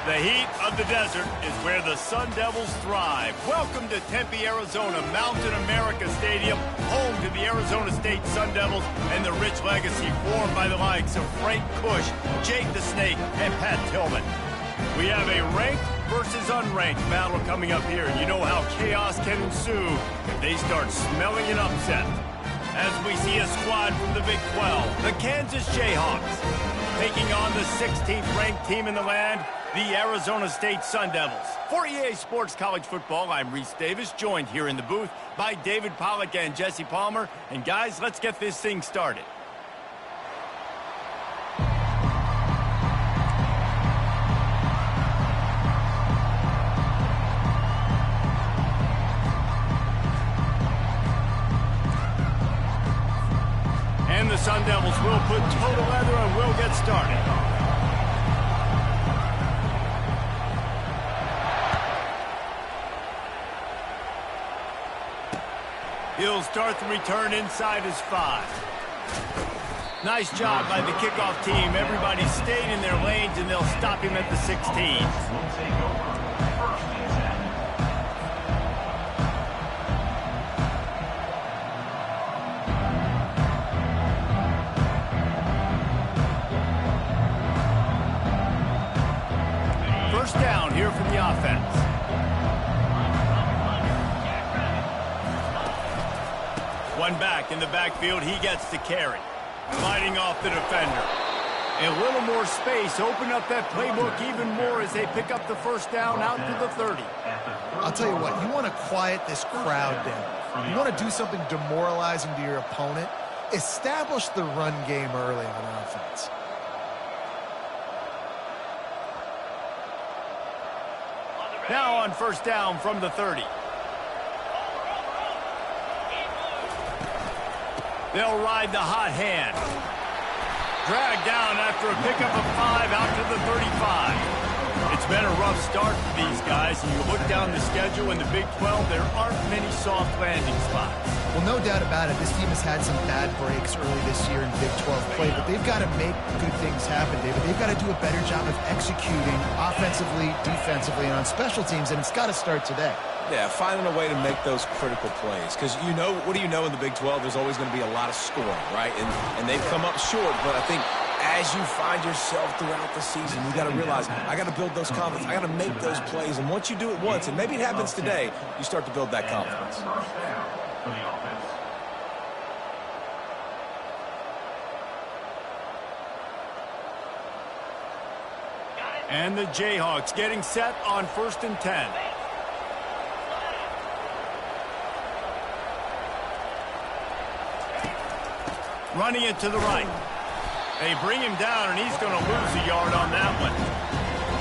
The heat of the desert is where the Sun Devils thrive. Welcome to Tempe, Arizona, Mountain America Stadium, home to the Arizona State Sun Devils and the rich legacy formed by the likes of Frank Kush, Jake the Snake, and Pat Tillman. We have a ranked versus unranked battle coming up here, and you know how chaos can ensue if they start smelling an upset. As we see a squad from the Big 12, the Kansas Jayhawks, taking on the 16th ranked team in the land, the Arizona State Sun Devils. For EA Sports College Football, I'm Reese Davis, joined here in the booth by David Pollack and Jesse Palmer. And guys, let's get this thing started. And the Sun Devils will put total leather and will get started. He'll start the return inside his 5. Nice job by the kickoff team. Everybody stayed in their lanes, and they'll stop him at the 16. First down here from the offense. One back in the backfield, he gets the carry. Fighting off the defender. A little more space, open up that playbook even more as they pick up the first down out to the 30. I'll tell you what, you want to quiet this crowd down. You want to do something demoralizing to your opponent. Establish the run game early on offense. Now on first down from the 30. They'll ride the hot hand. Dragged down after a pickup of 5 out to the 35. It's been a rough start for these guys, and you look down the schedule in the Big 12, there aren't many soft landing spots. Well, no doubt about it. This team has had some bad breaks early this year in Big 12 play, but they've got to make good things happen, David. They've got to do a better job of executing offensively, defensively, and on special teams, and it's got to start today. Yeah, finding a way to make those critical plays. Because, you know, what do you know in the Big 12? There's always going to be a lot of scoring, right? And they've come up short, but I think as you find yourself throughout the season, you got to realize, I got to build those confidence. I got to make those plays. And once you do it once, and maybe it happens today, you start to build that confidence. And the Jayhawks getting set on 1st and 10. Running it to the right. They bring him down, and he's going to lose a yard on that one.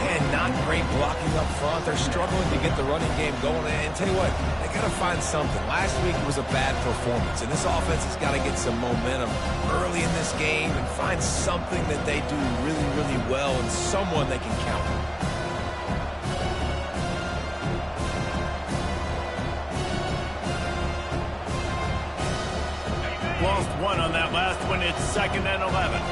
And not great blocking up front. They're struggling to get the running game going. And tell you what, they got to find something. Last week was a bad performance, and this offense has got to get some momentum early in this game and find something that they do really, really well and someone they can count on. Lost one on that last one. It's 2nd and 11.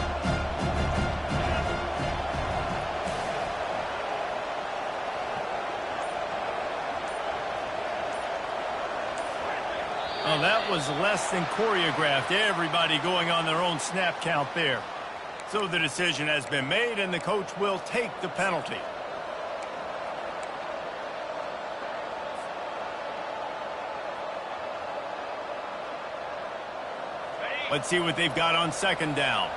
Well, that was less than choreographed. Everybody going on their own snap count there. So the decision has been made, and the coach will take the penalty. Let's see what they've got on 2nd down.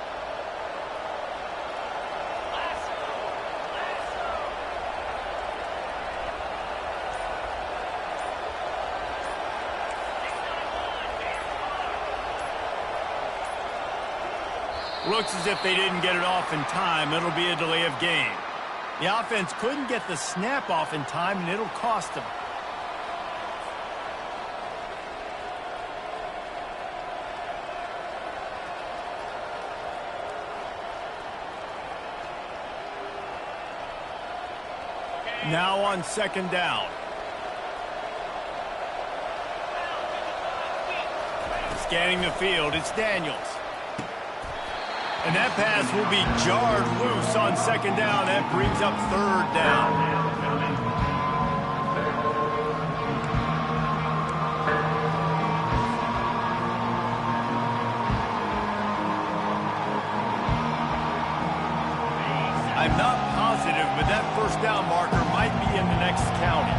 Looks as if they didn't get it off in time. It'll be a delay of game. The offense couldn't get the snap off in time, and it'll cost them. Now on 2nd down. Scanning the field, it's Daniels. And that pass will be jarred loose on second down. That brings up third down. I'm not positive, but that first down marker might be in the next county.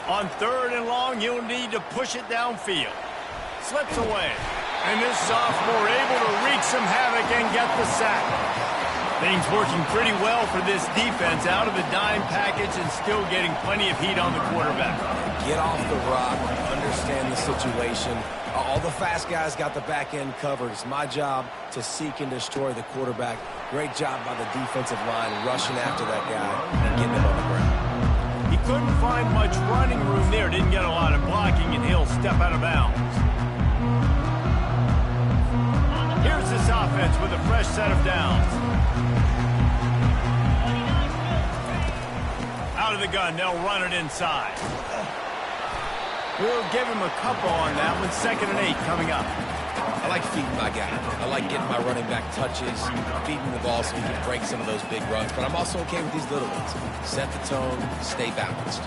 On third and long, you'll need to push it downfield. Slips away. And this sophomore able to wreak some havoc and get the sack. Things working pretty well for this defense, out of a dime package and still getting plenty of heat on the quarterback. Get off the rock, understand the situation. All the fast guys got the back end covered. It's my job to seek and destroy the quarterback. Great job by the defensive line rushing after that guy and getting him on the ground. He couldn't find much running room there, didn't get a lot of blocking, and he'll step out of bounds. Here's this offense with a fresh set of downs. Out of the gun, they'll run it inside. We'll give him a couple on that one. 2nd and 8 coming up. I like feeding my guy. I like getting my running back touches, feeding the ball so he can break some of those big runs. But I'm also okay with these little ones. Set the tone, stay balanced.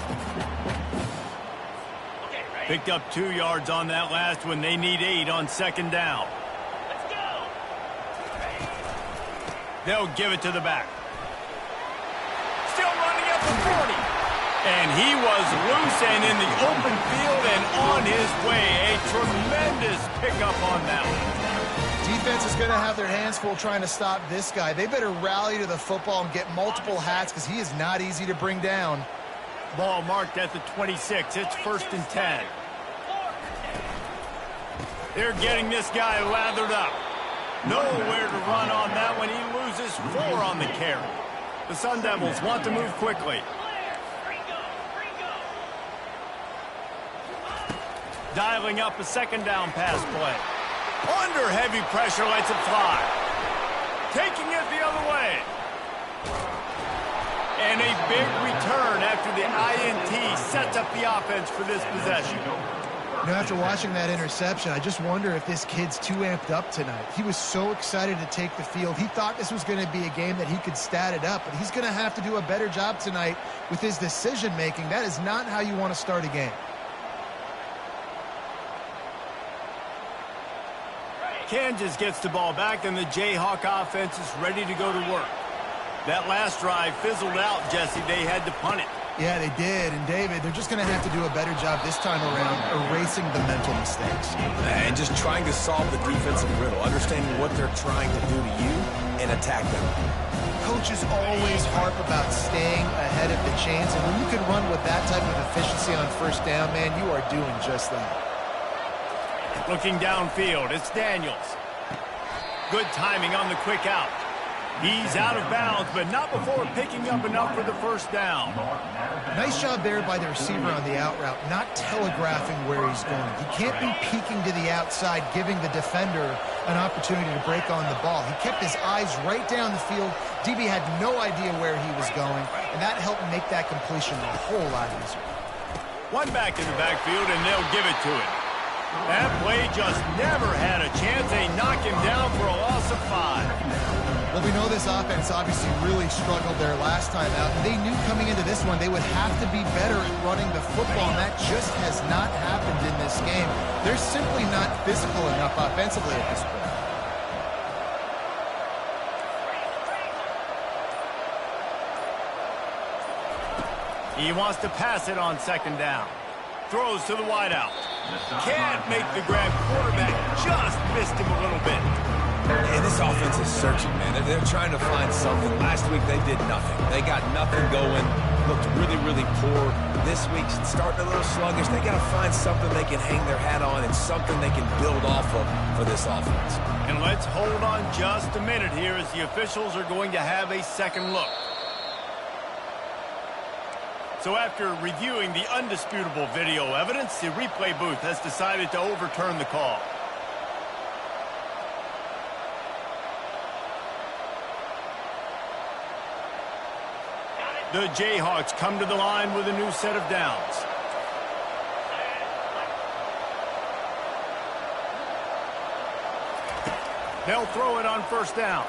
Picked up 2 yards on that last one. They need 8 on 2nd down. They'll give it to the back. Still running up the 40. And he was loose and in the open field and on his way. A tremendous pickup on that one. Defense is going to have their hands full trying to stop this guy. They better rally to the football and get multiple hats because he is not easy to bring down. Ball marked at the 26. It's 1st and 10. They're getting this guy lathered up. Nowhere to run on that one. He loses 4 on the carry. The Sun Devils want to move quickly. Dialing up a 2nd down pass play. Under heavy pressure, lets it fly. Taking it the other way. And a big return after the INT sets up the offense for this possession. You know, after watching that interception, I just wonder if this kid's too amped up tonight. He was so excited to take the field. He thought this was going to be a game that he could stat it up, but he's going to have to do a better job tonight with his decision-making. That is not how you want to start a game. Kansas gets the ball back, and the Jayhawk offense is ready to go to work. That last drive fizzled out, Jesse. They had to punt it. Yeah, they did. And, David, they're just going to have to do a better job this time around erasing the mental mistakes. And just trying to solve the defensive riddle, understanding what they're trying to do to you and attack them. Coaches always harp about staying ahead of the chains, and when you can run with that type of efficiency on 1st down, man, you are doing just that. Looking downfield, it's Daniels. Good timing on the quick out. He's out of bounds, but not before picking up enough for the 1st down. Nice job there by the receiver on the out route, not telegraphing where he's going. He can't be peeking to the outside, giving the defender an opportunity to break on the ball. He kept his eyes right down the field. DB had no idea where he was going, and that helped make that completion a whole lot easier. One back in the backfield, and they'll give it to him. That play just never had a chance. They knock him down for a loss of 5. Well, we know this offense obviously really struggled there last time out. And they knew coming into this one they would have to be better at running the football, and that just has not happened in this game. They're simply not physical enough offensively at this point. He wants to pass it on 2nd down. Throws to the wideout. Can't make the grab. Quarterback just missed him a little bit. And this offense is searching, man. They're trying to find something. Last week, they did nothing. They got nothing going. Looked really, really poor. This week, starting a little sluggish. They got to find something they can hang their hat on and something they can build off of for this offense. And let's hold on just a minute here as the officials are going to have a second look. So after reviewing the undisputable video evidence, the replay booth has decided to overturn the call. The Jayhawks come to the line with a new set of downs. They'll throw it on first down.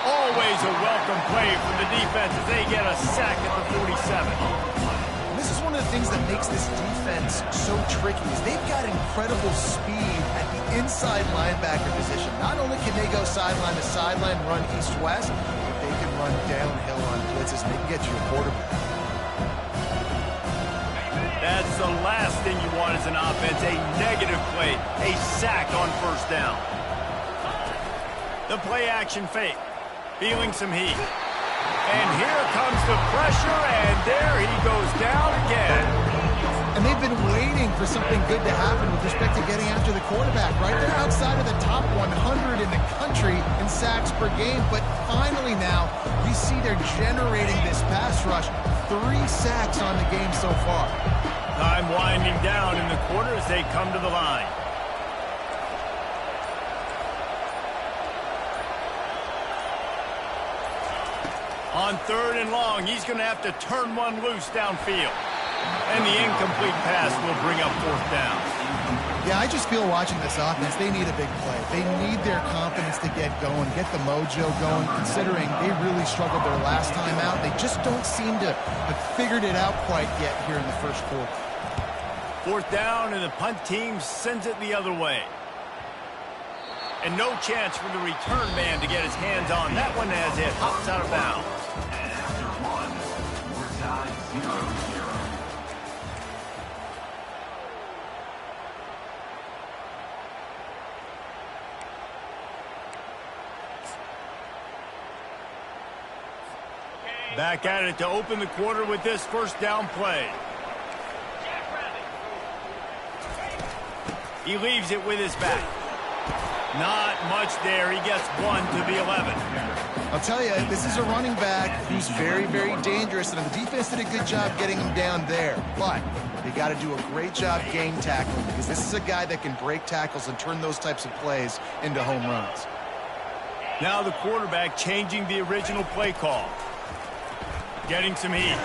Always a welcome play from the defense as they get a sack at the 47. And this is one of the things that makes this defense so tricky is they've got incredible speed at the inside linebacker position. Not only can they go sideline to sideline, run east-west, but they can run downhill on blitzes and they can get to your quarterback. That's the last thing you want as an offense, a negative play, a sack on first down. The play action fake, feeling some heat. And here comes the pressure, and there he goes down again. And they've been waiting for something good to happen with respect to getting after the quarterback, right? They're outside of the top 100 in the country in sacks per game, but finally now we see they're generating this pass rush. 3 sacks on the game so far. Time winding down in the quarter as they come to the line. On 3rd and long, he's going to have to turn one loose downfield. And the incomplete pass will bring up 4th down. Yeah, I just feel watching this offense, they need a big play. They need their confidence to get going, get the mojo going, considering they really struggled their last time out. They just don't seem to have figured it out quite yet here in the first quarter. 4th down, and the punt team sends it the other way. And no chance for the return man to get his hands on that one as it hops out of bounds. Back at it to open the quarter with this first down play. He leaves it with his back. Not much there. He gets 1 to the 11. I'll tell you, this is a running back who's very, very dangerous, and the defense did a good job getting him down there. But they got to do a great job game tackling because this is a guy that can break tackles and turn those types of plays into home runs. Now the quarterback changing the original play call. Getting some heat.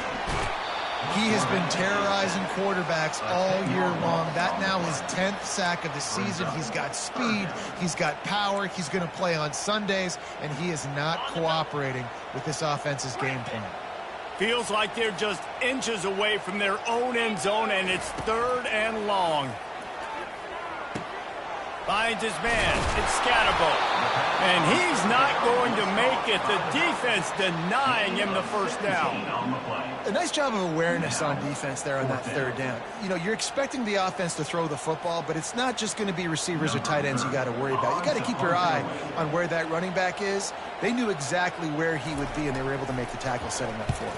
He has been terrorizing quarterbacks all year long. That now his 10th sack of the season. He's got speed. He's got power. He's going to play on Sundays, and he is not cooperating with this offense's game plan. Feels like they're just inches away from their own end zone, and it's 3rd and long. Finds his man. It's Scatterbo. And he's not going to make it. The defense denying him the first down. A nice job of awareness on defense there on that 3rd down. You know, you're expecting the offense to throw the football, but it's not just going to be receivers or tight ends you got to worry about. You got to keep your eye on where that running back is. They knew exactly where he would be, and they were able to make the tackle setting up for him.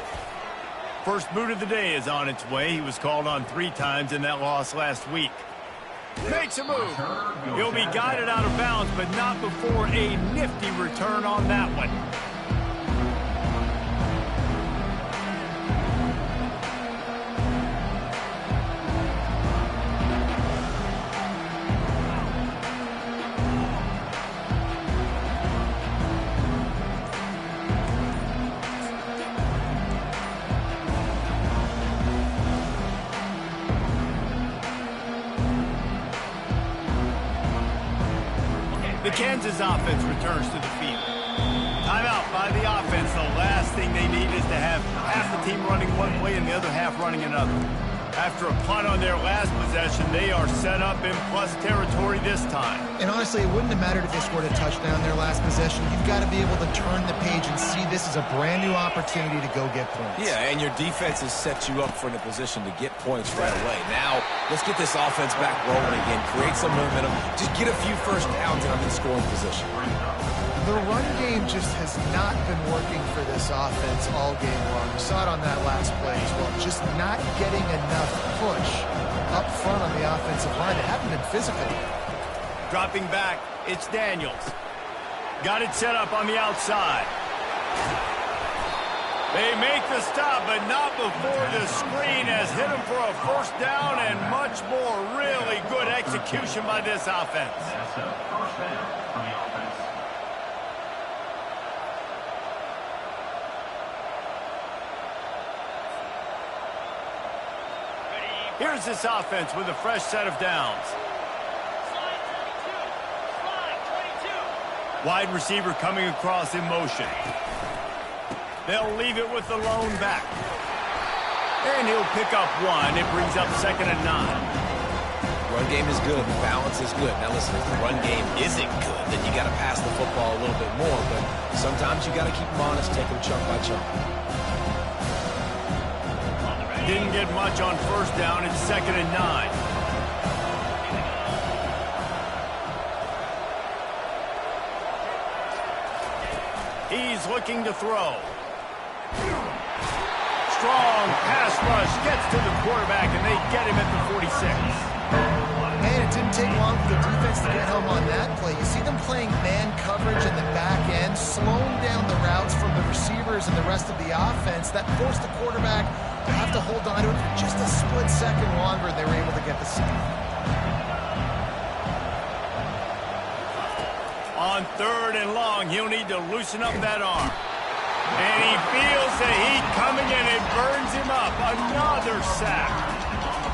First boot of the day is on its way. He was called on 3 times in that loss last week. Makes a move. He'll be guided out of bounds, but not before a nifty return on that one. The Kansas offense returns to the field. Timeout by the offense. The last thing they need is to have half the team running one play and the other half running another. After a punt on their last possession, they are set up in plus territory this time. And honestly, it wouldn't have mattered if they scored a touchdown their last possession. You've got to be able to turn the page and see this as a brand new opportunity to go get points. Yeah, and your defense has set you up for a position to get points right away. Now, let's get this offense back rolling again, create some momentum, just get a few first downs and I'm in scoring position. The run game just has not been working for this offense all game long. We saw it on that last play as well. Just not getting enough push up front on the offensive line. They haven't been physical. Dropping back, it's Daniels. Got it set up on the outside. They make the stop, but not before the screen has hit him for a first down and much more. Really good execution by this offense. That's a first down for the offense. Here's this offense with a fresh set of downs. Wide receiver coming across in motion. They'll leave it with the lone back. And he'll pick up one. It brings up 2nd and 9. Run game is good. The balance is good. Now listen, if the run game isn't good, then you got to pass the football a little bit more. But sometimes you got to keep them honest, take them chunk by chunk. Didn't get much on 1st down. It's 2nd and 9. He's looking to throw. Strong pass rush gets to the quarterback, and they get him at the 46. Man, it didn't take long for the defense to get home on that play. You see them playing man coverage in the back end, slowing down the routes from the receivers and the rest of the offense. That forced the quarterback to have to hold on to it for just a split second longer, and they were able to get the sack. On 3rd and long, he'll need to loosen up that arm. And he feels the heat coming in. It burns him up. Another sack.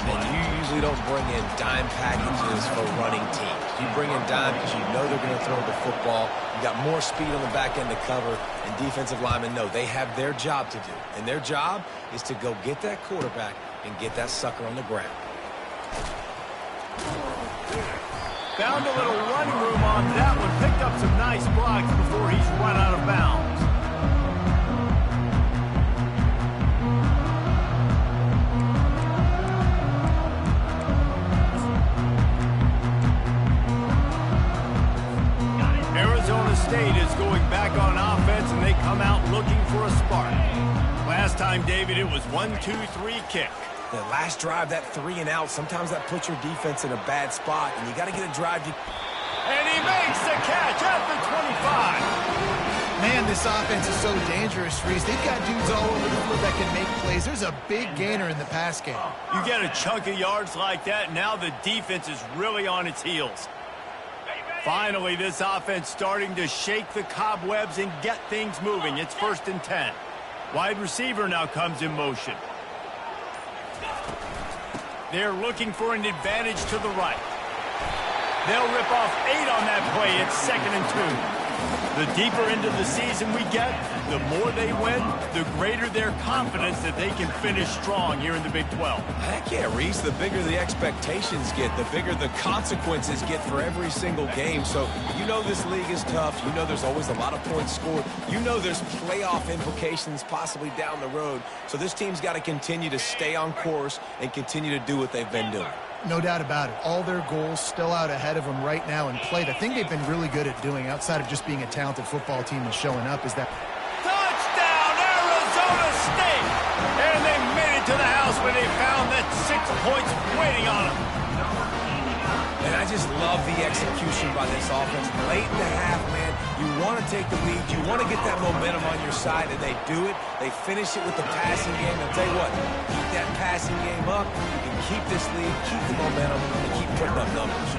And you usually don't bring in dime packages for running teams. You bring in dime because you know they're going to throw the football. You got more speed on the back end to cover, and defensive linemen know they have their job to do. And their job is to go get that quarterback and get that sucker on the ground. Found a little running room on that one. Picked up some nice blocks before he's run out of bounds. Arizona State is going back on offense, and they come out looking for a spark. Last time, David, it was 1-2-3 kick. The last drive, that 3 and out, sometimes that puts your defense in a bad spot, and you got to get a drive. And he makes the catch at the 25. Man, this offense is so dangerous, Reese. They've got dudes all over the field that can make plays. There's a big gainer in the pass game. You get a chunk of yards like that, now the defense is really on its heels. Finally, this offense starting to shake the cobwebs and get things moving. It's 1st and 10. Wide receiver now comes in motion. They're looking for an advantage to the right. They'll rip off 8 on that play. It's 2nd and 2. The deeper into the season we get, the more they win, the greater their confidence that they can finish strong here in the Big 12. Heck yeah, Reese. The bigger the expectations get, the bigger the consequences get for every single game. So you know this league is tough. You know there's always a lot of points scored. You know there's playoff implications possibly down the road. So this team's got to continue to stay on course and continue to do what they've been doing. No doubt about it. All their goals still out ahead of them right now in play. The thing they've been really good at doing, outside of just being a talented football team and showing up, is that... Touchdown, Arizona State! And they made it to the house when they found that 6 points waiting on them. And I just love the execution by this offense. Late in the half, man, you want to take the lead. You want to get that momentum on your side, and they do it. They finish it with the passing game. I'll tell you what, keep that passing game up. You can keep this lead, keep the momentum, and keep putting up numbers.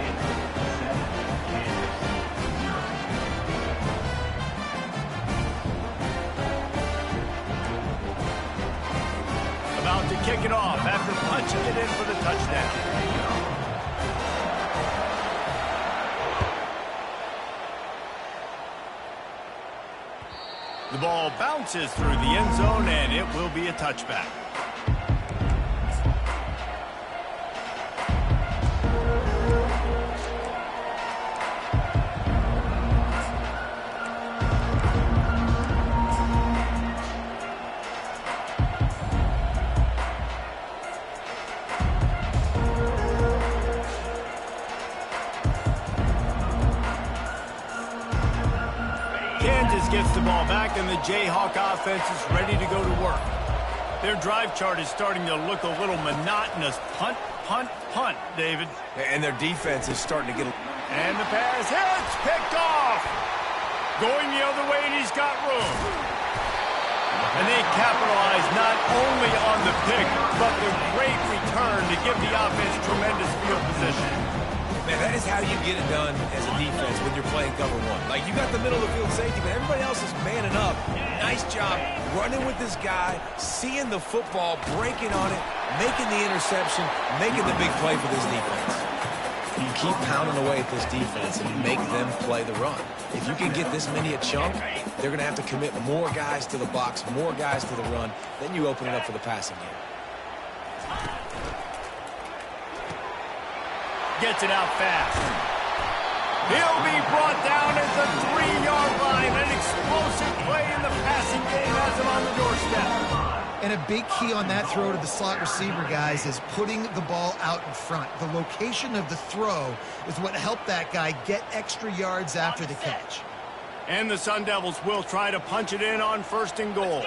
About to kick it off after punching it in for the touchdown. The ball bounces through the end zone, and it will be a touchback. Gets the ball back, and the Jayhawk offense is ready to go to work. Their drive chart is starting to look a little monotonous. Punt, punt, punt, David. And their defense is starting to get... And the pass hits, picked off. Going the other way, and he's got room. And they capitalize not only on the pick, but the great return to give the offense tremendous field position. Man, that is how you get it done as a defense when you're playing cover one. Like, you got the middle of the field safety, but everybody else is manning up. Nice job running with this guy, seeing the football, breaking on it, making the interception, making the big play for this defense. You keep pounding away at this defense and make them play the run. If you can get this many a chunk, they're going to have to commit more guys to the box, more guys to the run. Then you open it up for the passing game. Gets it out fast. He'll be brought down at the 3-yard line. An explosive play in the passing game has him on the doorstep. And a big key on that throw to the slot receiver, guys, is putting the ball out in front. The location of the throw is what helped that guy get extra yards after the catch. And the Sun Devils will try to punch it in on 1st and goal.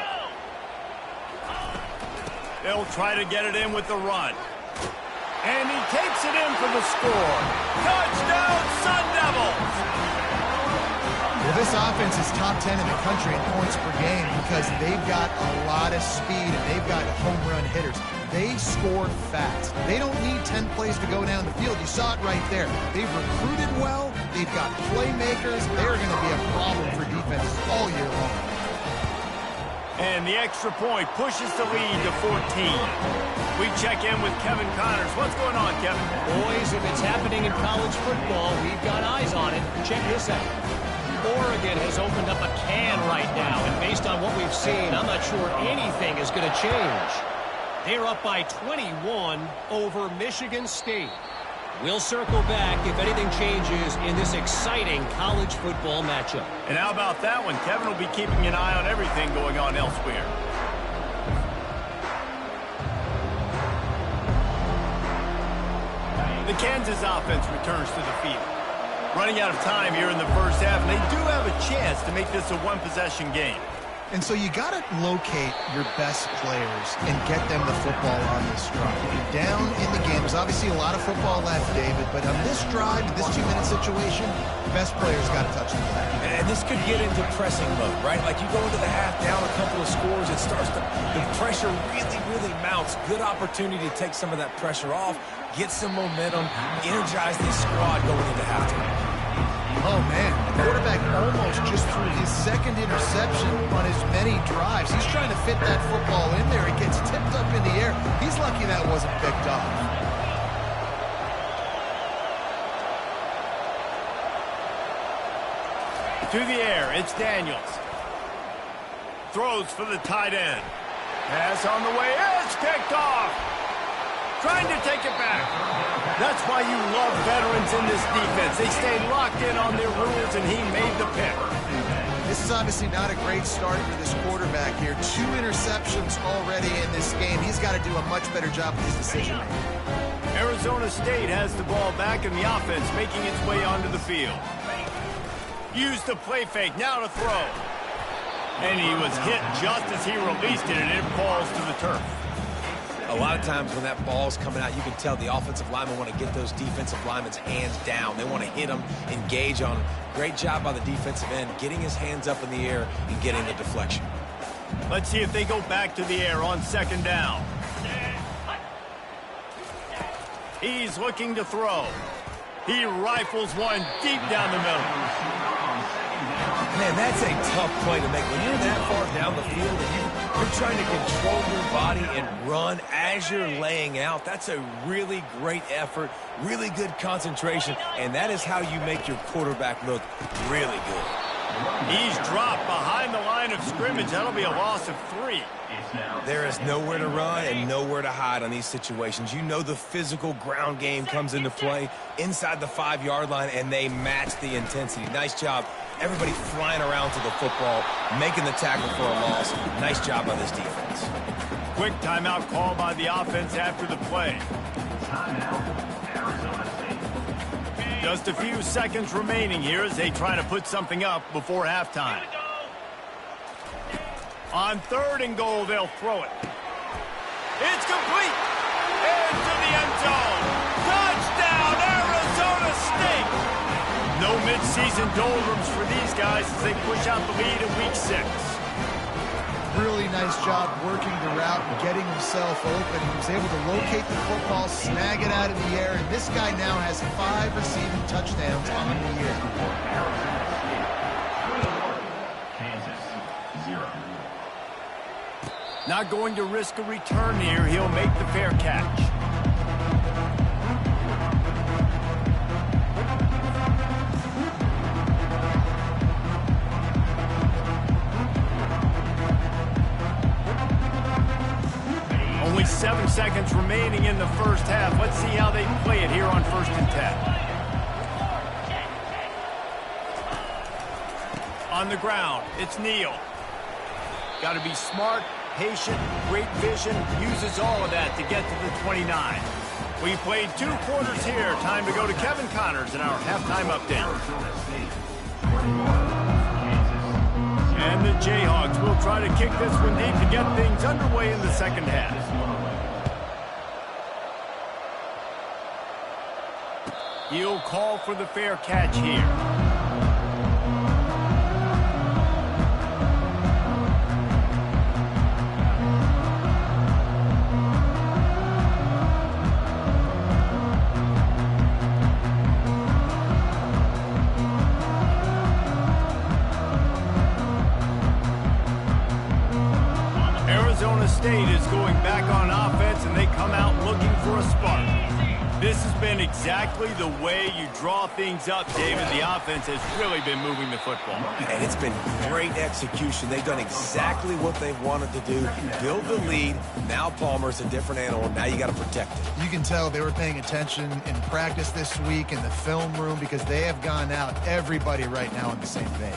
They'll try to get it in with the run. And he takes it in for the score. Touchdown, Sun Devils! Well, this offense is top 10 in the country in points per game because they've got a lot of speed and they've got home run hitters. They score fast. They don't need 10 plays to go down the field. You saw it right there. They've recruited well. They've got playmakers. They're going to be a problem for defenses all year long. And the extra point pushes the lead to 14. We check in with Kevin Connors. What's going on, Kevin? Boys, if it's happening in college football, we've got eyes on it. Check this out. Oregon has opened up a can right now, and based on what we've seen, I'm not sure anything is going to change. They're up by 21 over Michigan State. We'll circle back if anything changes in this exciting college football matchup. And how about that one? Kevin will be keeping an eye on everything going on elsewhere. The Kansas offense returns to the field. Running out of time here in the first half, and they do have a chance to make this a one-possession game. And so you got to locate your best players and get them the football on this drive. You're down in the game. There's obviously a lot of football left, David, but on this drive, this 2-minute situation, the best players got to touch the ball. And this could get into pressing mode, right? Like you go into the half down a couple of scores, it starts to, the pressure really mounts. Good opportunity to take some of that pressure off, get some momentum, energize this squad going into halftime. Oh, man, the quarterback almost just threw his 2nd interception on as many drives. He's trying to fit that football in there. It gets tipped up in the air. He's lucky that wasn't picked off. To the air, it's Daniels. Throws for the tight end. Pass on the way, it's picked off. Trying to take it back. That's why you love veterans in this defense. They stay locked in on their rules, and he made the pick. This is obviously not a great start for this quarterback here. 2 interceptions already in this game. He's got to do a much better job with his decision-making. Arizona State has the ball back in the offense, making its way onto the field. Use the play fake, now to throw. And he was hit just as he released it, and it falls to the turf. A lot of times when that ball's coming out, you can tell the offensive linemen want to get those defensive linemen's hands down. They want to hit them, engage on them. Great job by the defensive end, getting his hands up in the air and getting the deflection. Let's see if they go back to the air on 2nd down. He's looking to throw. He rifles one deep down the middle. Man, that's a tough play to make. When you're that far down the field and you're trying to control your body and run as you're laying out, that's a really great effort, really good concentration, and that is how you make your quarterback look really good. He's dropped behind the line of scrimmage. That'll be a loss of 3. There is nowhere to run and nowhere to hide on these situations. You know the physical ground game comes into play inside the 5-yard line, and they match the intensity. Nice job. Everybody flying around to the football, making the tackle for a loss. Nice job by this defense. Quick timeout call by the offense after the play. Just a few seconds remaining here as they try to put something up before halftime. On 3rd and goal, they'll throw it. It's complete. Into the end zone. Touchdown, Arizona State. No midseason doldrums for these guys as they push out the lead in Week 6. Really nice job working the route and getting himself open. He was able to locate the football, snag it out of the air, and this guy now has 5 receiving touchdowns on the year. Not going to risk a return here. He'll make the fair catch. Only 7 seconds remaining in the first half. Let's see how they play it here on 1st and 10. On the ground, it's Neal. Got to be smart, patient, great vision, uses all of that to get to the 29. We played 2 quarters here. Time to go to Kevin Connors in our halftime update. And the Jayhawks will try to kick this one deep to get things underway in the second half. He'll call for the fair catch here. Arizona State is going back on offense, and they come out looking for a spark. This has been exactly the way you draw things up, David. The offense has really been moving the football. And it's been great execution. They've done exactly what they've wanted to do. Build the lead. Now Palmer's a different animal. Now you got to protect it. You can tell they were paying attention in practice this week in the film room because they have gone out, everybody right now on the same page.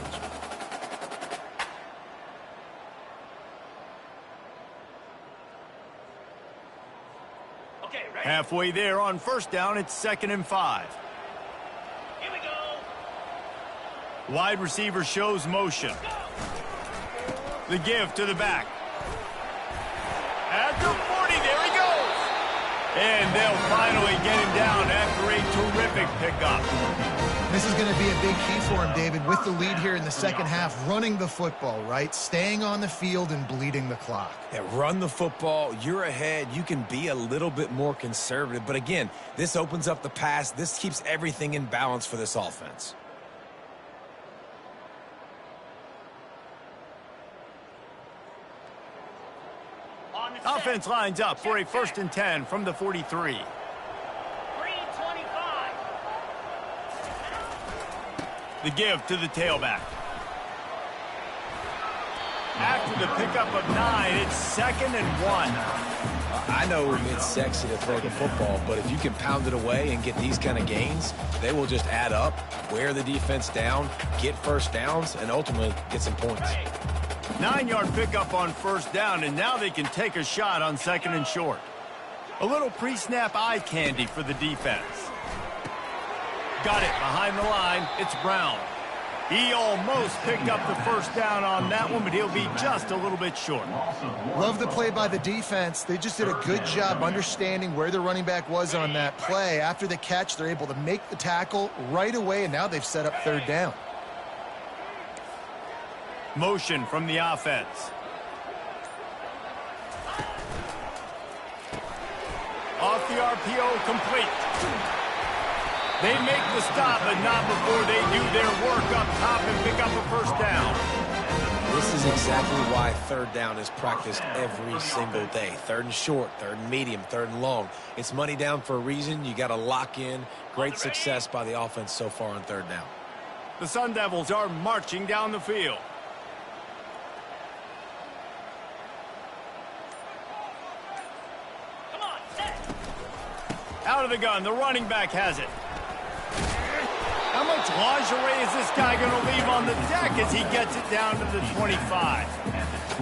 Halfway there on 1st down, it's 2nd and 5. Here we go. Wide receiver shows motion. The give to the back. At the 40, there he goes. And they'll finally get him down after a terrific pickup. This is going to be a big key for him, David, with the lead here in the second half, running the football, right? Staying on the field and bleeding the clock. Yeah, run the football. You're ahead. You can be a little bit more conservative. But again, this opens up the pass. This keeps everything in balance for this offense. Offense lines up for a 1st and 10 from the 43. The give to the tailback. After the pickup of 9, it's 2nd and 1. I know it's sexy to throw the football, but if you can pound it away and get these kind of gains, they will just add up, wear the defense down, get 1st downs, and ultimately get some points. 9-yard pickup on 1st down, and now they can take a shot on 2nd and short. A little pre-snap eye candy for the defense. Got it behind the line. It's Brown. He almost picked up the 1st down on that one, but he'll be just a little bit short. Love the play by the defense. They just did a good job understanding where the running back was on that play. After the catch, they're able to make the tackle right away, and now they've set up 3rd down. Motion from the offense. Off the RPO, complete. They make the stop, but not before they do their work up top and pick up a 1st down. This is exactly why 3rd down is practiced every single day. 3rd and short, 3rd and medium, 3rd and long. It's money down for a reason. You got to lock in. Great success by the offense so far on 3rd down. The Sun Devils are marching down the field. Out of the gun, the running back has it. How much lingerie is this guy going to leave on the deck as he gets it down to the 25?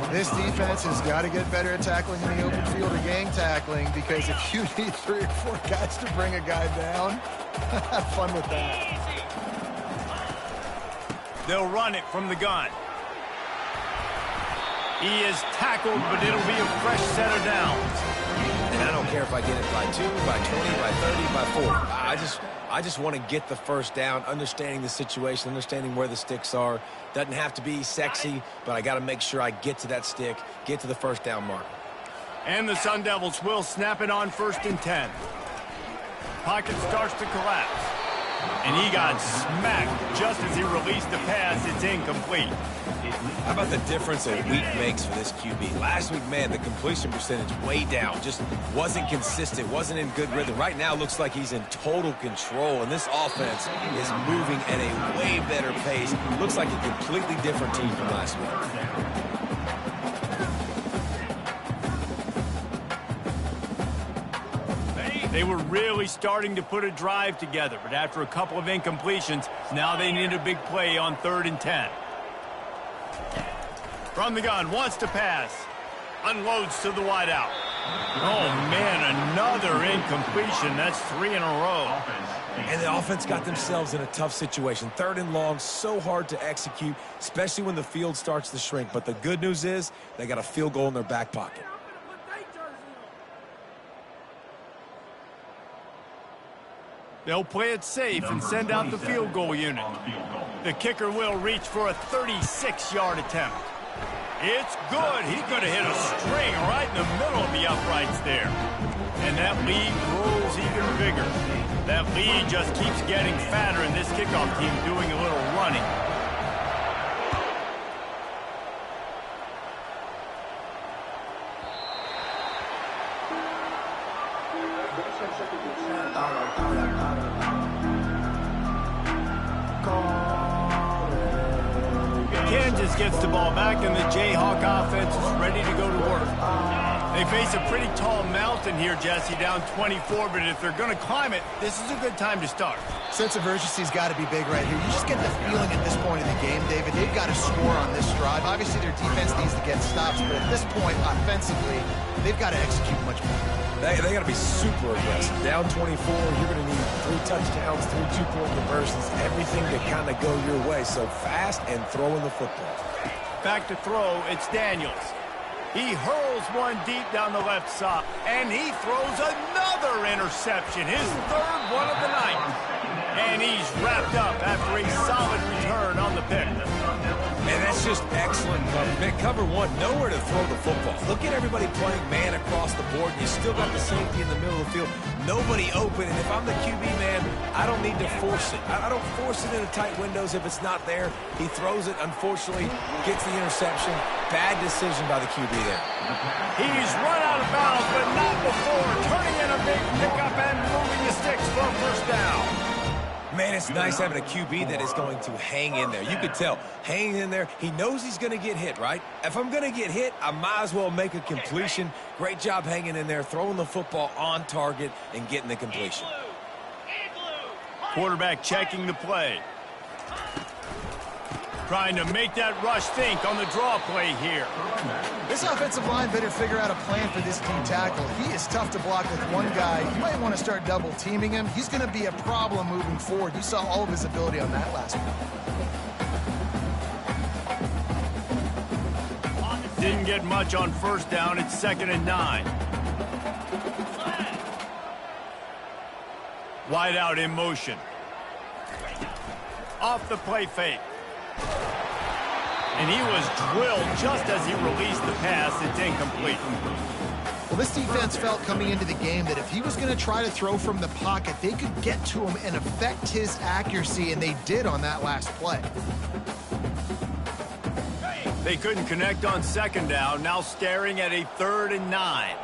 This defense has got to get better at tackling in the open field or gang tackling, because if you need 3 or 4 guys to bring a guy down, have fun with that. They'll run it from the gun. He is tackled, but it'll be a fresh set of downs. And I don't care if I get it by 2, by 20, by 30, by 40. I just want to get the 1st down, understanding the situation, understanding where the sticks are. Doesn't have to be sexy, but I got to make sure I get to that stick, get to the 1st down mark. And the Sun Devils will snap it on 1st and 10. Pocket starts to collapse. And he got smacked just as he released the pass. It's incomplete. How about the difference a week makes for this QB? Last week, man, the completion percentage way down. Just wasn't consistent, wasn't in good rhythm. Right now, looks like he's in total control, and this offense is moving at a way better pace. Looks like a completely different team from last week. They were really starting to put a drive together, but after a couple of incompletions, now they need a big play on 3rd and 10. From the gun, wants to pass. Unloads to the wideout. Oh, man, another incompletion. That's 3 in a row. And the offense got themselves in a tough situation. 3rd and long, so hard to execute, especially when the field starts to shrink. But the good news is they got a field goal in their back pocket. They'll play it safe and send out the field goal unit. The kicker will reach for a 36-yard attempt. It's good. He could have hit a string right in the middle of the uprights there. And that lead grows even bigger. That lead just keeps getting fatter, and this kickoff team doing a little running. Kansas gets the ball back, and the Jayhawk offense is ready to go to work. They face a pretty tall mountain here, Jesse, down 24, but if they're going to climb it, this is a good time to start. Sense of urgency's got to be big right here. You just get the feeling at this point in the game, David, they've got to score on this drive. Obviously, their defense needs to get stops, but at this point, offensively, they've got to execute much more. They got to be super aggressive. Down 24, you're going to need 3 touchdowns, 3 two-point conversions, everything to kind of go your way. So fast and throwing the football. Back to throw, it's Daniels. He hurls one deep down the left side, and he throws another interception, his 3rd one of the night. And he's wrapped up after a solid return on the pick. And that's just excellent cover. Man, cover 1, nowhere to throw the football. Look at everybody playing man across the board. You still got the safety in the middle of the field. Nobody open, and if I'm the QB, man, I don't need to force it. I don't force it into tight windows if it's not there. He throws it, unfortunately, gets the interception. Bad decision by the QB there. He's run out of bounds, but not before turning in a big pickup and moving the sticks for a first down. Man, it's nice having a QB that is going to hang in there. You could tell, hanging in there, he knows he's going to get hit, right? If I'm going to get hit, I might as well make a completion. Great job hanging in there, throwing the football on target and getting the completion. Quarterback checking the play. Trying to make that rush think on the draw play here. This offensive line better figure out a plan for this D tackle. He is tough to block with one guy. You might want to start double teaming him. He's going to be a problem moving forward. You saw all of his ability on that last one. Didn't get much on first down. It's 2nd and 9. Wide out in motion. Off the play fake. And he was drilled just as he released the pass. It's incomplete. Well, this defense felt coming into the game that if he was going to try to throw from the pocket, they could get to him and affect his accuracy, and they did on that last play. They couldn't connect on 2nd down. Now staring at a 3rd and 9.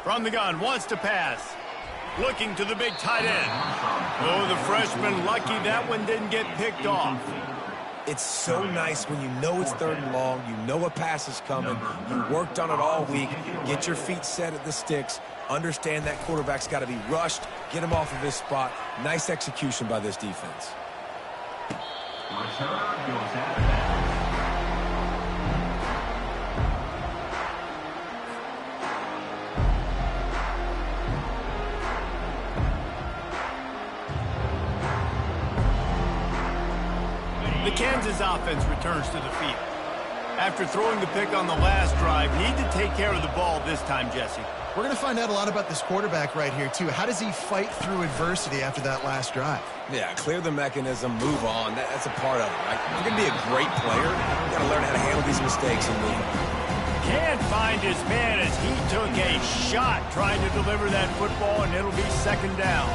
From the gun, wants to pass. Looking to the big tight end. Oh, the freshman lucky that one didn't get picked off. It's so nice when you know it's 3rd and long, you know a pass is coming, you worked on it all week, get your feet set at the sticks, understand that quarterback's got to be rushed, get him off of his spot. Nice execution by this defense. The Kansas offense returns to the field. After throwing the pick on the last drive, need to take care of the ball this time, Jesse. We're going to find out a lot about this quarterback right here, too. How does he fight through adversity after that last drive? Yeah, clear the mechanism, move on. That's a part of it, right? You're going to be a great player. You got to learn how to handle these mistakes and move on. Can't find his man as he took a shot trying to deliver that football, and it'll be second down.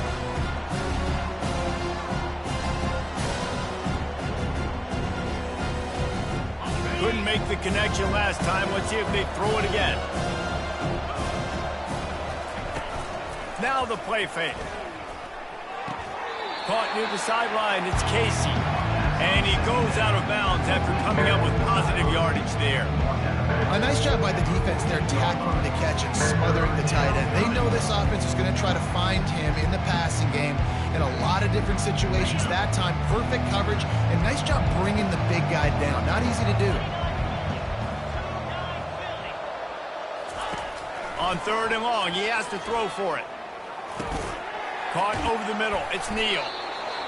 Couldn't make the connection last time. Let's see if they throw it again. Now the play fake. Caught near the sideline. It's Casey. And he goes out of bounds after coming up with positive yardage there. A nice job by the defense there, tackling the catch and smothering the tight end. They know this offense is going to try to find him in the passing game in a lot of different situations. That time, perfect coverage, and nice job bringing the big guy down. Not easy to do. On third and long, he has to throw for it. Caught over the middle. It's Neal.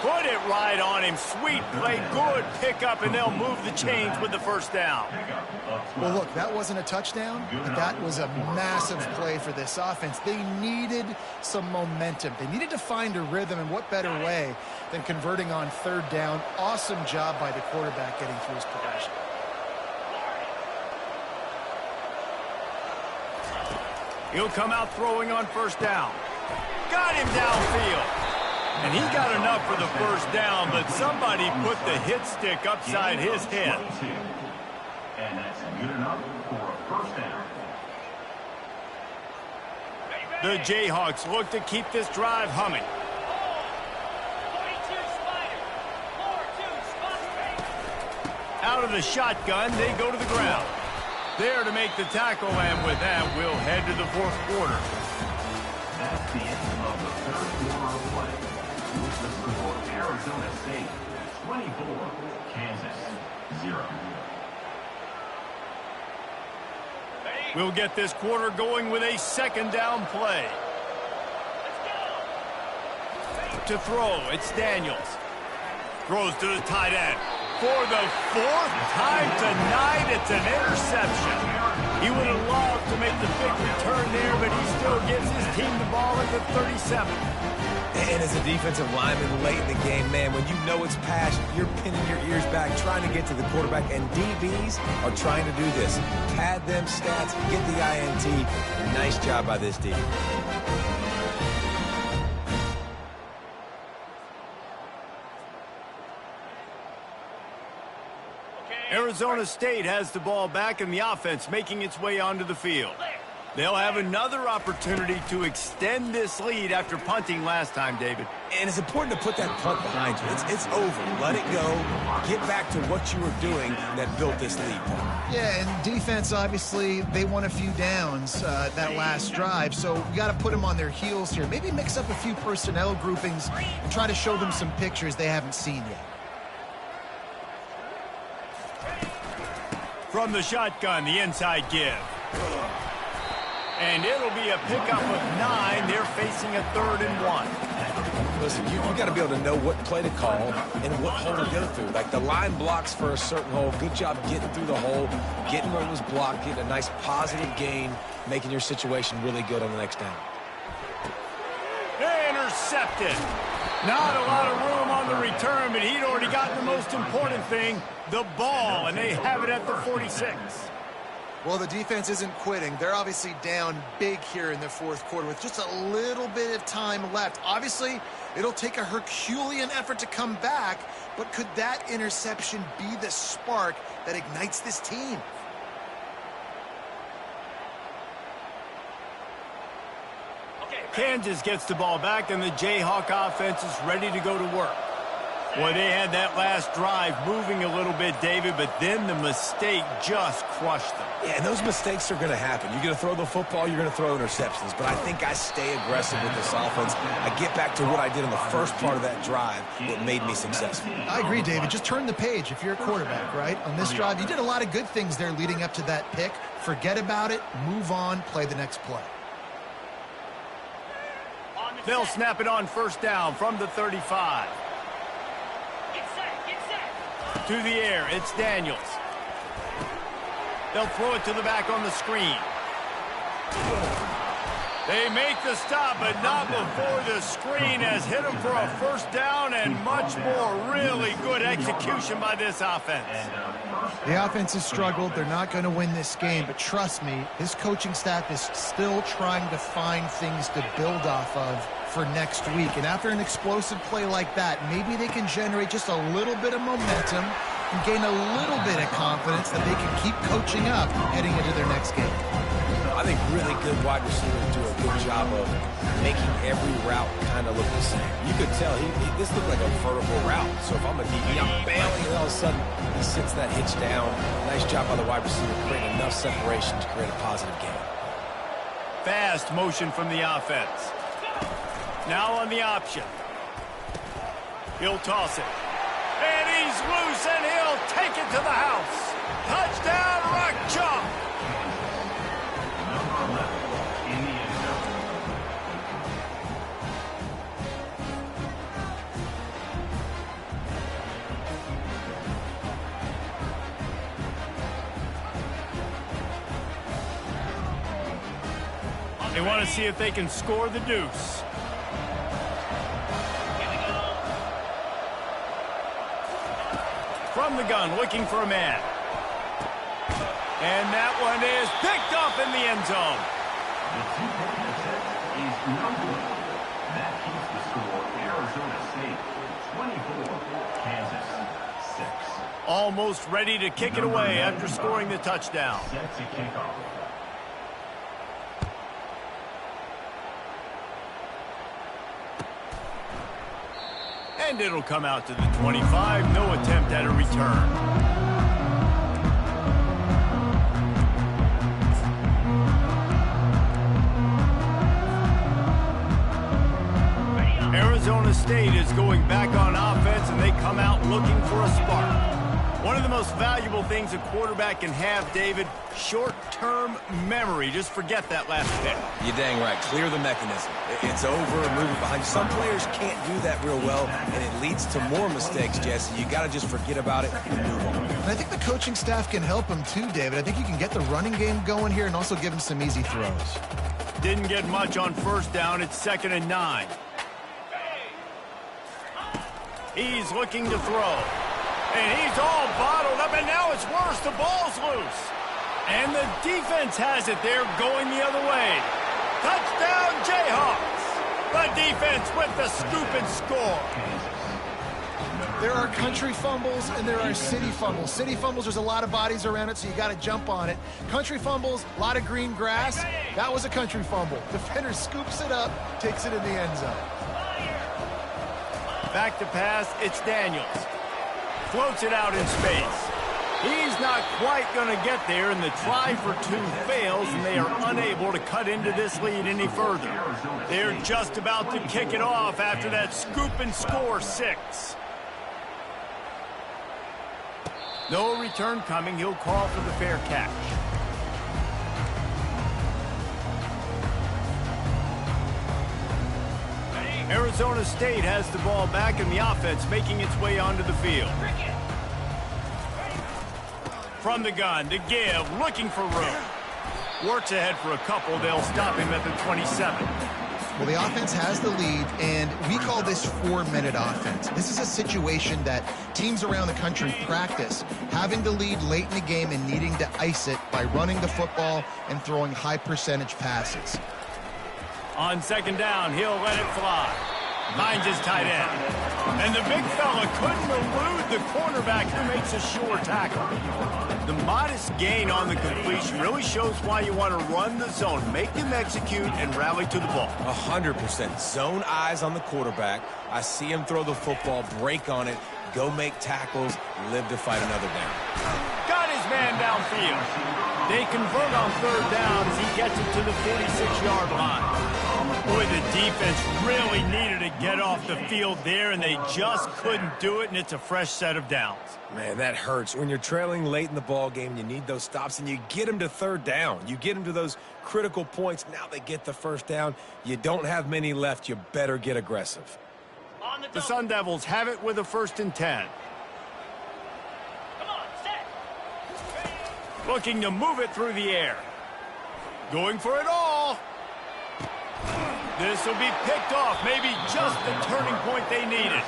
Put it right on him. Sweet play. Good pickup, and they'll move the chains with the first down. Well, look, that wasn't a touchdown, but that was a massive play for this offense. They needed some momentum. They needed to find a rhythm, and what better way than converting on third down. Awesome job by the quarterback getting through his progression. He'll come out throwing on first down. Got him downfield. And he got enough for the first down, but somebody put the hit stick upside his head. And that's good enough for a first down. The Jayhawks look to keep this drive humming. 42 Spider. 4-2 spot. Out of the shotgun, they go to the ground. There to make the tackle, and with that, we'll head to the fourth quarter. That's the end of the third quarter of play. With the score, Arizona State 24, Kansas 0. We'll get this quarter going with a second down play. To throw, it's Daniels. Throws to the tight end. For the fourth time tonight, it's an interception. He would have loved to make the big return there, but he still gives his team the ball at the 37. And as a defensive lineman late in the game, man, when you know it's past, you're pinning your ears back, trying to get to the quarterback, and DBs are trying to do this. Pad them stats, get the INT. Nice job by this D. Arizona State has the ball back, and the offense making its way onto the field. They'll have another opportunity to extend this lead after punting last time, David. And it's important to put that punt behind you. It's over. Let it go. Get back to what you were doing that built this lead. Yeah, and defense, obviously, they won a few downs that last drive, so we got to put them on their heels here. Maybe mix up a few personnel groupings and try to show them some pictures they haven't seen yet. From the shotgun, the inside give. And it'll be a pickup of 9. They're facing a 3rd and 1. Listen, you got to be able to know what play to call and what hole to go through. Like the line blocks for a certain hole. Good job getting through the hole, getting what was blocked, getting a nice positive gain, making your situation really good on the next down. Intercepted. Not a lot of room on the return, but he'd already gotten the most important thing, the ball, and they have it at the 46. Well, the defense isn't quitting. They're obviously down big here in the fourth quarter with just a little bit of time left. Obviously, it'll take a Herculean effort to come back, but could that interception be the spark that ignites this team? Kansas gets the ball back, and the Jayhawk offense is ready to go to work. Well, they had that last drive moving a little bit, David, but then the mistake just crushed them. Yeah, and those mistakes are going to happen. You're going to throw the football, you're going to throw interceptions, but I think I stay aggressive with this offense. I get back to what I did in the first part of that drive, what made me successful. I agree, David. Just turn the page if you're a quarterback, right? On this drive, you did a lot of good things there leading up to that pick. Forget about it, move on, play the next play. They'll snap it on first down from the 35. Get set. To the air, it's Daniels. They'll throw it to the back on the screen. They make the stop, but not before the screen has hit them for a first down and much more. Really good execution by this offense. The offense has struggled. They're not going to win this game, but trust me, this coaching staff is still trying to find things to build off of for next week. And after an explosive play like that, maybe they can generate just a little bit of momentum and gain a little bit of confidence that they can keep coaching up heading into their next game. I think really good wide receivers do a good job of making every route kind of look the same. You could tell this looked like a vertical route. So if I'm a DB, I'm bailing, and all of a sudden he sits that hitch down. Nice job by the wide receiver, creating enough separation to create a positive gain. Fast motion from the offense. Now on the option. He'll toss it. And he's loose, and he'll take it to the house. Touchdown, Rock Chalk. They want to see if they can score the deuce. From the gun, looking for a man. And that one is picked off in the end zone. The two-point attempt is no good. That keeps the score Arizona State 24, Kansas 6. Almost ready to kick it away after scoring the touchdown. Set to kick off. And it'll come out to the 25. No attempt at a return. Arizona State is going back on offense, and they come out looking for a spark. One of the most valuable things a quarterback can have, David, short-term memory. Just forget that last pick. You're dang right. Clear the mechanism. It's over, move it behind you. Some players can't do that real well, and it leads to more mistakes, Jesse. You got to just forget about it and move on. And I think the coaching staff can help him too, David. I think you can get the running game going here and also give him some easy throws. Didn't get much on first down. It's 2nd and 9. He's looking to throw. And he's all bottled up, and now it's worse. The ball's loose. And the defense has it. They're going the other way. Touchdown, Jayhawks. The defense with the scoop and score. There are country fumbles and there are city fumbles. City fumbles, there's a lot of bodies around it, so you got to jump on it. Country fumbles, a lot of green grass. That was a country fumble. Defender scoops it up, takes it in the end zone. Back to pass, it's Daniels. Floats it out in space. He's not quite going to get there, and the try for two fails, and they are unable to cut into this lead any further. They're just about to kick it off after that scoop and score 6. No return coming. He'll call for the fair catch. Arizona State has the ball back, and the offense making its way onto the field. From the gun to give, looking for room. Works ahead for a couple. They'll stop him at the 27. Well, the offense has the lead, and we call this 4-minute offense. This is a situation that teams around the country practice, having the lead late in the game and needing to ice it by running the football and throwing high-percentage passes. On 2nd down, he'll let it fly. Finds his tight end. And the big fella couldn't elude the cornerback who makes a sure tackle. The modest gain on the completion really shows why you want to run the zone, make them execute, and rally to the ball. 100%. Zone eyes on the quarterback. I see him throw the football, break on it, go make tackles, live to fight another down. Got his man downfield. They convert on 3rd down as he gets it to the 46-yard line. Boy, the defense really needed to get off the field there, and they just couldn't do it, and it's a fresh set of downs. Man, that hurts. When you're trailing late in the ball game, you need those stops, and you get them to 3rd down. You get them to those critical points. Now they get the 1st down. You don't have many left. You better get aggressive. The Sun Devils have it with a 1st and 10. Looking to move it through the air. Going for it all. This will be picked off, maybe just the turning point they needed.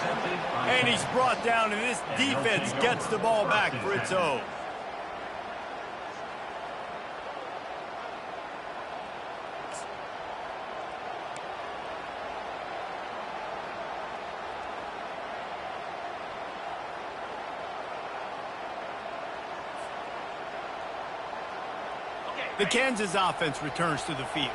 And he's brought down, and this defense gets the ball back for its own. The Kansas offense returns to the field.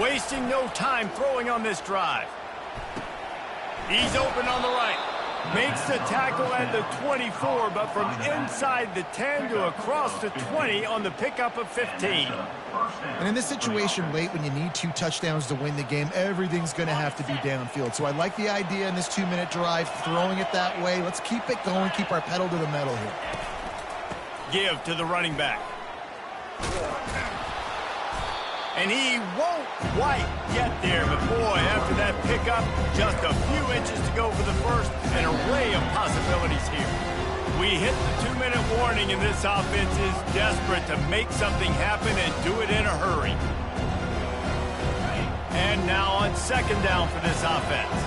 Wasting no time throwing on this drive. He's open on the right. Makes the tackle at the 24, but from inside the 10 to across the 20 on the pickup of 15. And in this situation late when you need 2 touchdowns to win the game, everything's going to have to be downfield. So I like the idea in this 2-minute drive, throwing it that way. Let's keep it going, keep our pedal to the metal here. Give to the running back. And he won't quite get there, but boy, after that pickup, just a few inches to go for the first, an array of possibilities here. We hit the 2-minute warning, and this offense is desperate to make something happen and do it in a hurry. And now on 2nd down for this offense.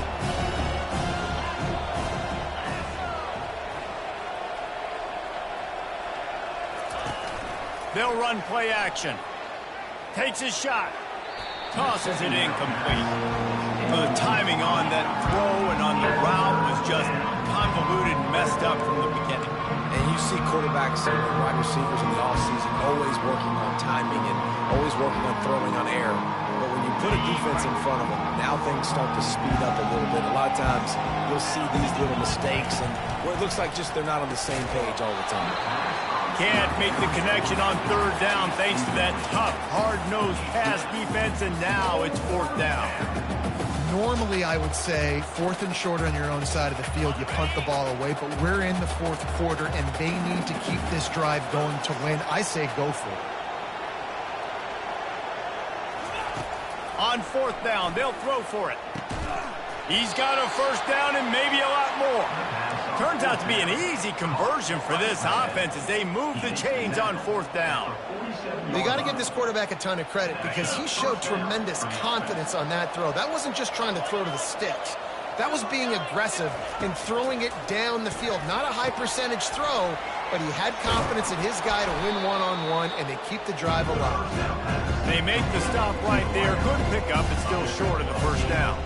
They'll run play action. Takes his shot. Tosses it incomplete. The timing on that throw and on the route was just convoluted and messed up from the beginning. And you see quarterbacks and wide receivers in the offseason always working on timing and always working on throwing on air. But when you put a defense in front of them, now things start to speed up a little bit. A lot of times you'll see these little mistakes and where it looks like just they're not on the same page all the time. Can't make the connection on 3rd down thanks to that tough, hard-nosed pass defense, and now it's 4th down. Normally, I would say 4th and short on your own side of the field, you punt the ball away, but we're in the 4th quarter, and they need to keep this drive going to win. I say go for it. On 4th down, they'll throw for it. He's got a 1st down and maybe a lot more. Turns out to be an easy conversion for this offense as they move the chains on 4th down. You got to give this quarterback a ton of credit because he showed tremendous confidence on that throw. That wasn't just trying to throw to the sticks. That was being aggressive and throwing it down the field. Not a high percentage throw, but he had confidence in his guy to win one-on-one, and they keep the drive alive. They make the stop right there. Good pickup, but still short of the 1st down.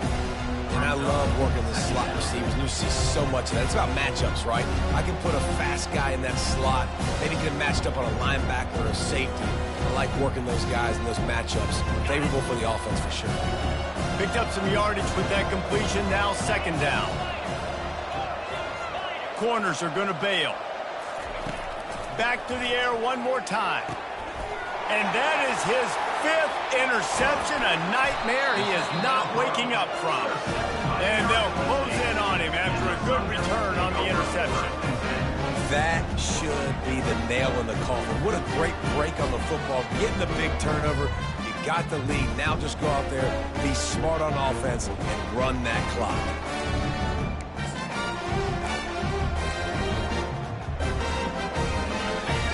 And I love working the slot receivers. And you see so much of that. It's about matchups, right? I can put a fast guy in that slot. Maybe get him matched up on a linebacker or a safety. I like working those guys in those matchups. Favorable for the offense for sure. Picked up some yardage with that completion. Now 2nd down. Corners are going to bail. Back to the air one more time. And that is his 5th interception, a nightmare he is not waking up from. And they'll close in on him after a good return on the interception. That should be the nail in the coffin. What a great break on the football. Getting the big turnover. You got the lead. Now just go out there, be smart on offense, and run that clock.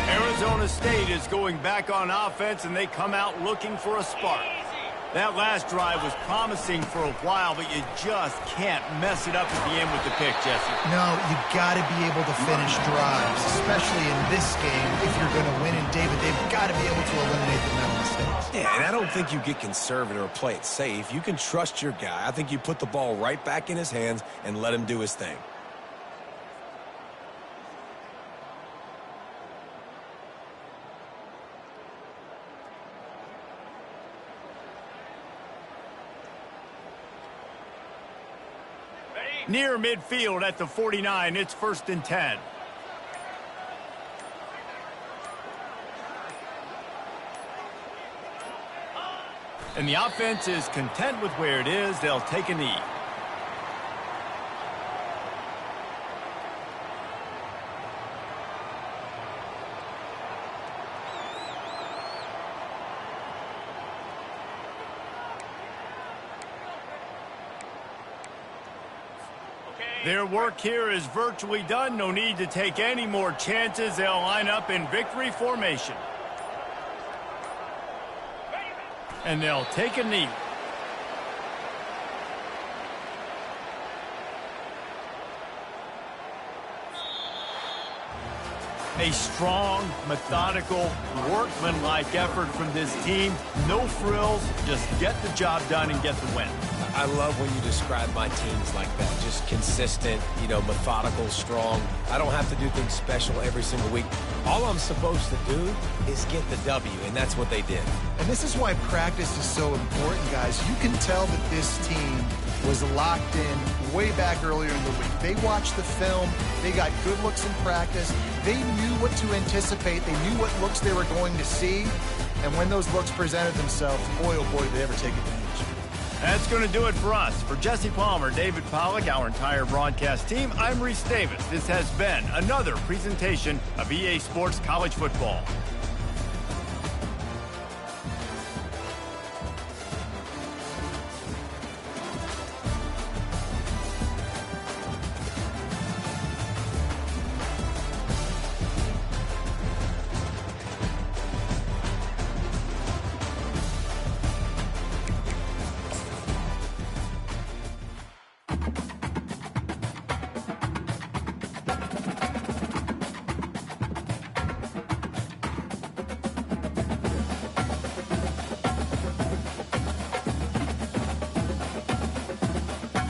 Arizona State is going back on offense, and they come out looking for a spark. That last drive was promising for a while, but you just can't mess it up at the end with the pick, Jesse. No, you got to be able to finish drives, especially in this game. If you're going to win, and David, they've got to be able to eliminate the mental mistakes. Yeah, and I don't think you get conservative or play it safe. You can trust your guy. I think you put the ball right back in his hands and let him do his thing. Near midfield at the 49, it's 1st and 10. And the offense is content with where it is. They'll take a knee. Their work here is virtually done. No need to take any more chances. They'll line up in victory formation. And they'll take a knee. A strong, methodical, workmanlike effort from this team. No frills, just get the job done and get the win. I love when you describe my teams like that. Just consistent, methodical, strong. I don't have to do things special every single week. All I'm supposed to do is get the W, and that's what they did. And this is why practice is so important, guys. You can tell that this team was locked in way back earlier in the week. They watched the film. They got good looks in practice. They knew what to anticipate. They knew what looks they were going to see. And when those looks presented themselves, boy, oh boy, did they ever take advantage. That's going to do it for us. For Jesse Palmer, David Pollack, our entire broadcast team, I'm Reese Davis. This has been another presentation of EA Sports College Football.